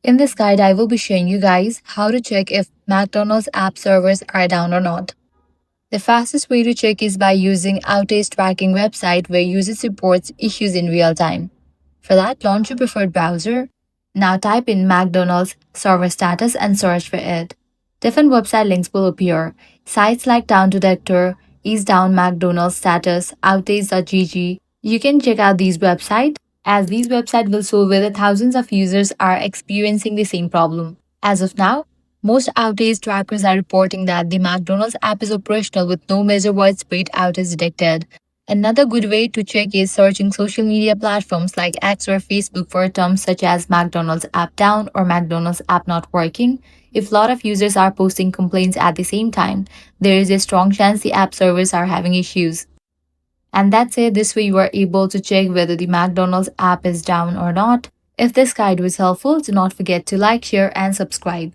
In this guide, I will be showing you guys how to check if McDonald's app servers are down or not. The fastest way to check is by using outage tracking website where users reports issues in real time. For that, launch your preferred browser. Now type in McDonald's server status and search for it. Different website links will appear. Sites like DownDetector, Is Down McDonald's Status, Outage.gg. You can check out these websites as these websites will show whether thousands of users are experiencing the same problem. As of now, most outage trackers are reporting that the McDonald's app is operational with no major widespread outage detected. Another good way to check is searching social media platforms like X or Facebook for terms such as McDonald's app down or McDonald's app not working. If a lot of users are posting complaints at the same time, there is a strong chance the app servers are having issues. And that's it. This way you are able to check whether the McDonald's app is down or not. If this guide was helpful, do not forget to like, share, and subscribe.